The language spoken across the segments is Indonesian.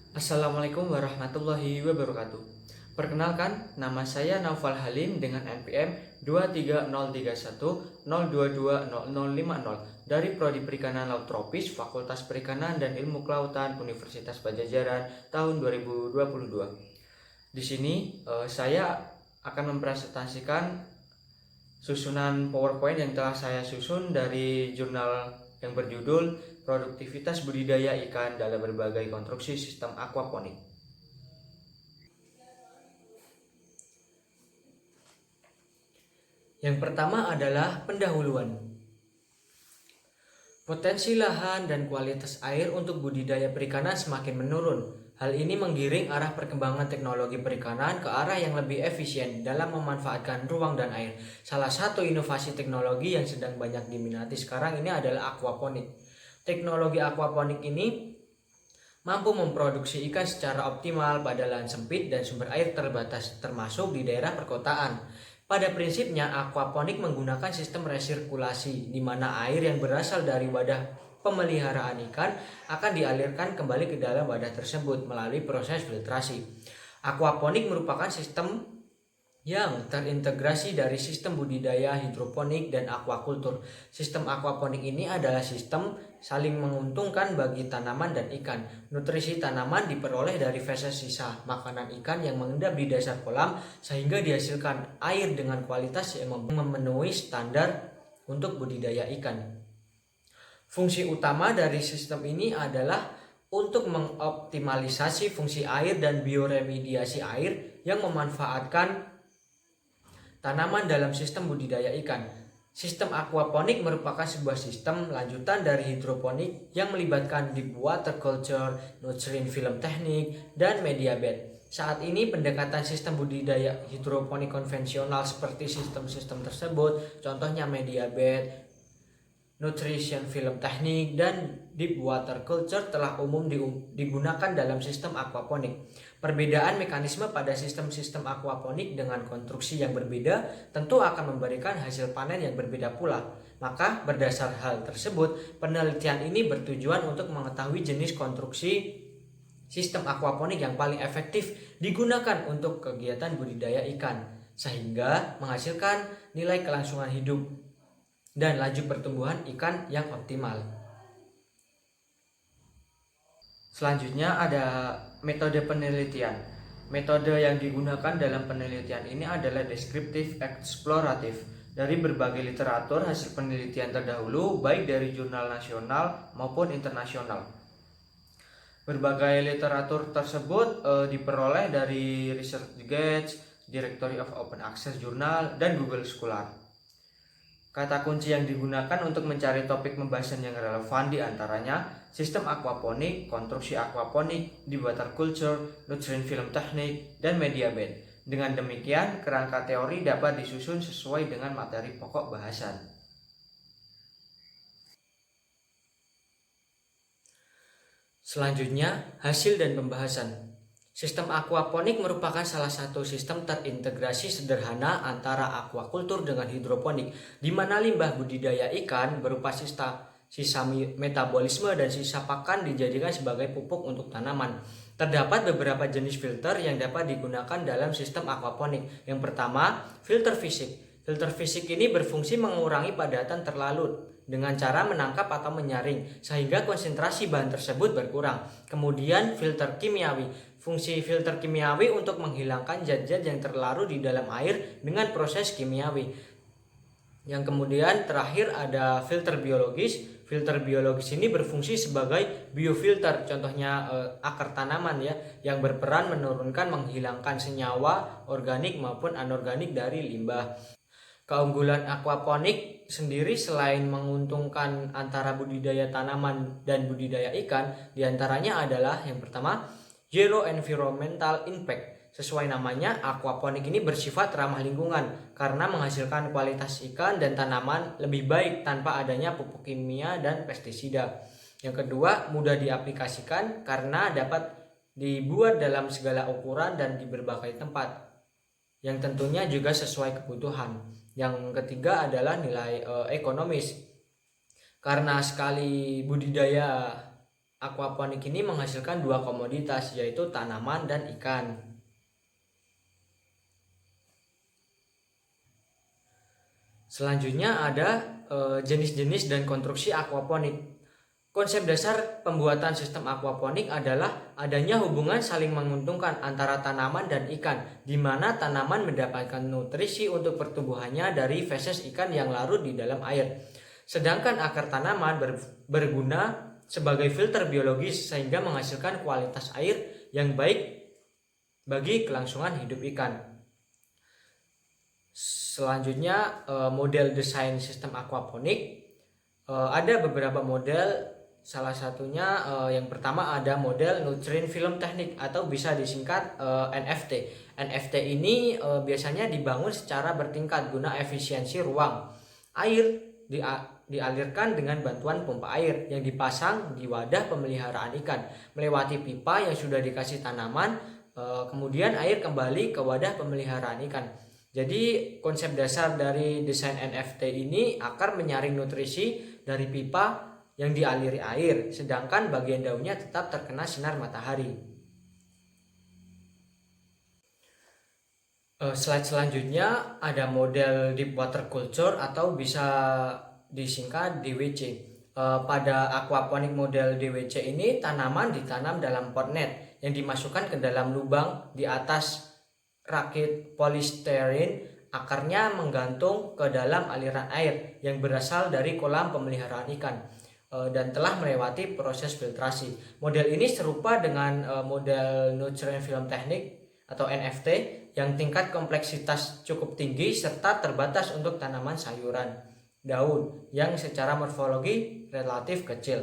Assalamualaikum warahmatullahi wabarakatuh. Perkenalkan, nama saya Naufal Halim dengan NPM 2303102200050 dari Prodi Perikanan Laut Tropis Fakultas Perikanan dan Ilmu Kelautan Universitas Padjadjaran tahun 2022. Di sini saya akan mempresentasikan susunan PowerPoint yang telah saya susun dari jurnal yang berjudul Produktivitas Budidaya Ikan dalam Berbagai Konstruksi Sistem Aquaponik. Yang pertama adalah pendahuluan. Potensi lahan dan kualitas air untuk budidaya perikanan semakin menurun. Hal ini menggiring arah perkembangan teknologi perikanan ke arah yang lebih efisien dalam memanfaatkan ruang dan air. Salah satu inovasi teknologi yang sedang banyak diminati sekarang ini adalah aquaponik. Teknologi aquaponik ini mampu memproduksi ikan secara optimal pada lahan sempit dan sumber air terbatas, termasuk di daerah perkotaan. Pada prinsipnya, aquaponik menggunakan sistem resirkulasi, di mana air yang berasal dari wadah pemeliharaan ikan akan dialirkan kembali ke dalam wadah tersebut melalui proses filtrasi. Aquaponik merupakan sistem yang terintegrasi dari sistem budidaya hidroponik dan aquakultur. Sistem aquaponik ini adalah sistem saling menguntungkan bagi tanaman dan ikan. Nutrisi tanaman diperoleh dari feses sisa makanan ikan yang mengendap di dasar kolam sehingga dihasilkan air dengan kualitas yang memenuhi standar untuk budidaya ikan. Fungsi utama dari sistem ini adalah untuk mengoptimalisasi fungsi air dan bioremediasi air yang memanfaatkan tanaman dalam sistem budidaya ikan. Sistem aquaponik merupakan sebuah sistem lanjutan dari hidroponik yang melibatkan deep water culture, nutrient film teknik, dan media bed. Saat ini pendekatan sistem budidaya hidroponik konvensional seperti sistem-sistem tersebut, contohnya media bed, nutrition film teknik, dan deep water culture telah umum digunakan dalam sistem aquaponik. Perbedaan mekanisme pada sistem-sistem aquaponik dengan konstruksi yang berbeda tentu akan memberikan hasil panen yang berbeda pula. Maka berdasar hal tersebut, penelitian ini bertujuan untuk mengetahui jenis konstruksi sistem aquaponik yang paling efektif digunakan untuk kegiatan budidaya ikan, sehingga menghasilkan nilai kelangsungan hidup dan laju pertumbuhan ikan yang optimal. Selanjutnya ada metode penelitian. Metode yang digunakan dalam penelitian ini adalah deskriptif eksploratif. Dari berbagai literatur hasil penelitian terdahulu, baik dari jurnal nasional maupun internasional. Berbagai literatur tersebut diperoleh dari ResearchGate, Directory of Open Access Journal, dan Google Scholar. Kata kunci yang digunakan untuk mencari topik pembahasan yang relevan diantaranya sistem aquaponik, konstruksi aquaponik, deep water culture, nutrient film teknik, dan media bed. Dengan demikian, kerangka teori dapat disusun sesuai dengan materi pokok bahasan. Selanjutnya, hasil dan pembahasan. Sistem aquaponik merupakan salah satu sistem terintegrasi sederhana antara aquakultur dengan hidroponik, di mana limbah budidaya ikan berupa sisa metabolisme dan sisa pakan dijadikan sebagai pupuk untuk tanaman. Terdapat beberapa jenis filter yang dapat digunakan dalam sistem aquaponik. Yang pertama, filter fisik. Filter fisik ini berfungsi mengurangi padatan terlalu dengan cara menangkap atau menyaring, sehingga konsentrasi bahan tersebut berkurang. Kemudian filter kimiawi. Fungsi filter kimiawi untuk menghilangkan zat-zat yang terlarut di dalam air dengan proses kimiawi. Yang kemudian terakhir ada filter biologis. Filter biologis ini berfungsi sebagai biofilter, contohnya akar tanaman ya, yang berperan menghilangkan senyawa organik maupun anorganik dari limbah. Keunggulan aquaponik sendiri selain menguntungkan antara budidaya tanaman dan budidaya ikan, diantaranya adalah yang pertama, zero environmental impact. Sesuai namanya, aquaponik ini bersifat ramah lingkungan karena menghasilkan kualitas ikan dan tanaman lebih baik tanpa adanya pupuk kimia dan pestisida. Yang kedua, mudah diaplikasikan karena dapat dibuat dalam segala ukuran dan di berbagai tempat, yang tentunya juga sesuai kebutuhan. Yang ketiga adalah nilai ekonomis. Karena sekali budidaya aquaponik ini menghasilkan dua komoditas, yaitu tanaman dan ikan. Selanjutnya ada jenis-jenis dan konstruksi aquaponik. Konsep dasar pembuatan sistem aquaponik adalah adanya hubungan saling menguntungkan antara tanaman dan ikan, di mana tanaman mendapatkan nutrisi untuk pertumbuhannya dari feses ikan yang larut di dalam air. Sedangkan akar tanaman berguna sebagai filter biologis sehingga menghasilkan kualitas air yang baik bagi kelangsungan hidup ikan. Selanjutnya model desain sistem aquaponik. Ada beberapa model. Salah satunya yang pertama ada model Nutrient Film Technique atau bisa disingkat NFT. NFT ini biasanya dibangun secara bertingkat guna efisiensi ruang. Air dialirkan dengan bantuan pompa air yang dipasang di wadah pemeliharaan ikan melewati pipa yang sudah dikasih tanaman. Kemudian air kembali ke wadah pemeliharaan ikan. Jadi konsep dasar dari desain NFT ini akar menyaring nutrisi dari pipa yang dialiri air, sedangkan bagian daunnya tetap terkena sinar matahari. Slide selanjutnya ada model deep water culture atau bisa disingkat DWC. Pada aquaponik model DWC ini tanaman ditanam dalam pot net yang dimasukkan ke dalam lubang di atas rakit polisterin. Akarnya menggantung ke dalam aliran air yang berasal dari kolam pemeliharaan ikan dan telah melewati proses filtrasi. Model ini serupa dengan model Nutrient Film Technique atau NFT yang tingkat kompleksitas cukup tinggi serta terbatas untuk tanaman sayuran daun yang secara morfologi relatif kecil.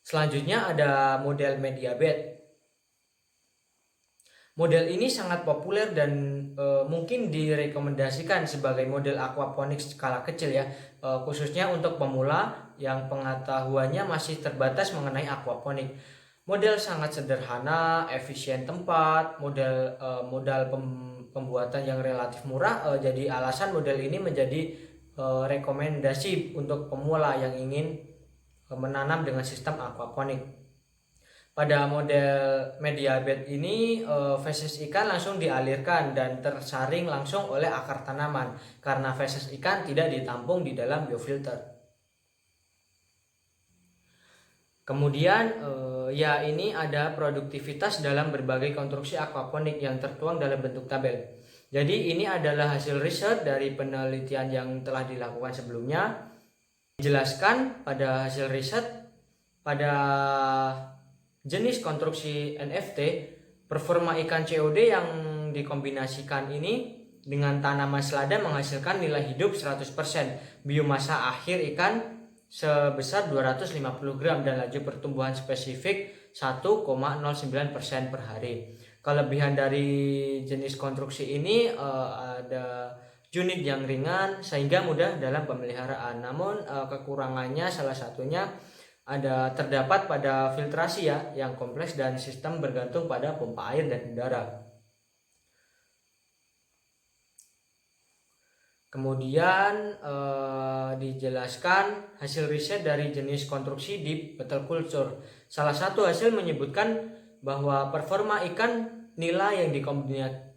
Selanjutnya ada model media bed. Model ini sangat populer dan mungkin direkomendasikan sebagai model aquaponik skala kecil ya, khususnya untuk pemula yang pengetahuannya masih terbatas mengenai aquaponik. Model sangat sederhana, efisien tempat, modal pembuatan yang relatif murah, jadi alasan model ini menjadi rekomendasi untuk pemula yang ingin menanam dengan sistem aquaponik. Pada model media bed ini feses ikan langsung dialirkan dan tersaring langsung oleh akar tanaman karena feses ikan tidak ditampung di dalam biofilter. Kemudian ya ini ada produktivitas dalam berbagai konstruksi aquaponik yang tertuang dalam bentuk tabel. Jadi ini adalah hasil riset dari penelitian yang telah dilakukan sebelumnya. Dijelaskan pada hasil riset pada jenis konstruksi NFT, performa ikan COD yang dikombinasikan ini dengan tanaman selada menghasilkan nilai hidup 100%, biomasa akhir ikan sebesar 250 gram dan laju pertumbuhan spesifik 1,09% per hari. Kelebihan dari jenis konstruksi ini ada unit yang ringan sehingga mudah dalam pemeliharaan. Namun kekurangannya salah satunya terdapat pada filtrasi ya yang kompleks dan sistem bergantung pada pompa air dan udara. Kemudian dijelaskan hasil riset dari jenis konstruksi di bottle culture. Salah satu hasil menyebutkan bahwa performa ikan nila yang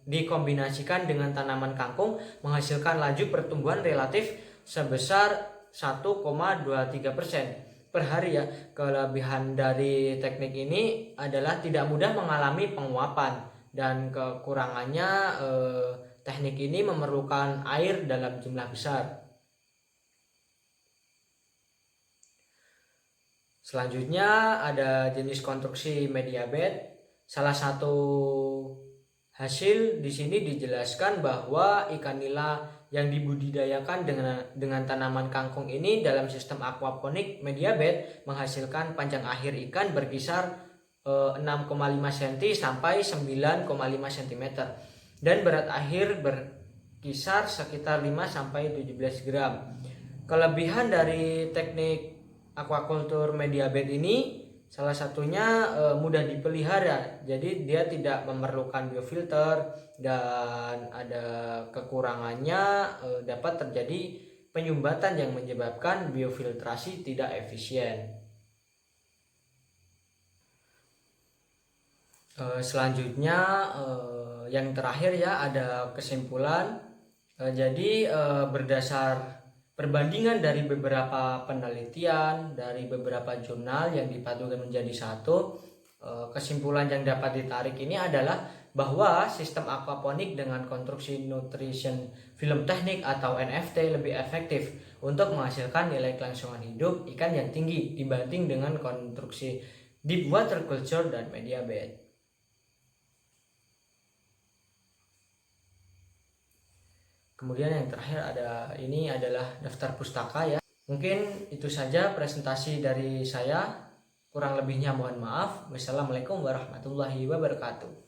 dikombinasikan dengan tanaman kangkung menghasilkan laju pertumbuhan relatif sebesar 1,23% per hari ya. Kelebihan dari teknik ini adalah tidak mudah mengalami penguapan dan kekurangannya teknik ini memerlukan air dalam jumlah besar. Selanjutnya ada jenis konstruksi media bed. Salah satu hasil di sini dijelaskan bahwa ikan nila yang dibudidayakan dengan tanaman kangkung ini dalam sistem aquaponik media bed menghasilkan panjang akhir ikan berkisar 6,5 cm sampai 9,5 cm dan berat akhir berkisar sekitar 5 sampai 17 gram. Kelebihan dari teknik aquaculture media bed ini salah satunya mudah dipelihara, jadi dia tidak memerlukan biofilter dan ada kekurangannya dapat terjadi penyumbatan yang menyebabkan biofiltrasi tidak efisien. Selanjutnya yang terakhir ya, ada kesimpulan. Jadi berdasar perbandingan dari beberapa penelitian, dari beberapa jurnal yang dipadukan menjadi satu, kesimpulan yang dapat ditarik ini adalah bahwa sistem aquaponik dengan konstruksi nutrition film teknik atau NFT lebih efektif untuk menghasilkan nilai kelangsungan hidup ikan yang tinggi dibanding dengan konstruksi deep water culture dan media bed. Kemudian yang terakhir ini adalah daftar pustaka ya. Mungkin itu saja presentasi dari saya. Kurang lebihnya mohon maaf. Wassalamualaikum warahmatullahi wabarakatuh.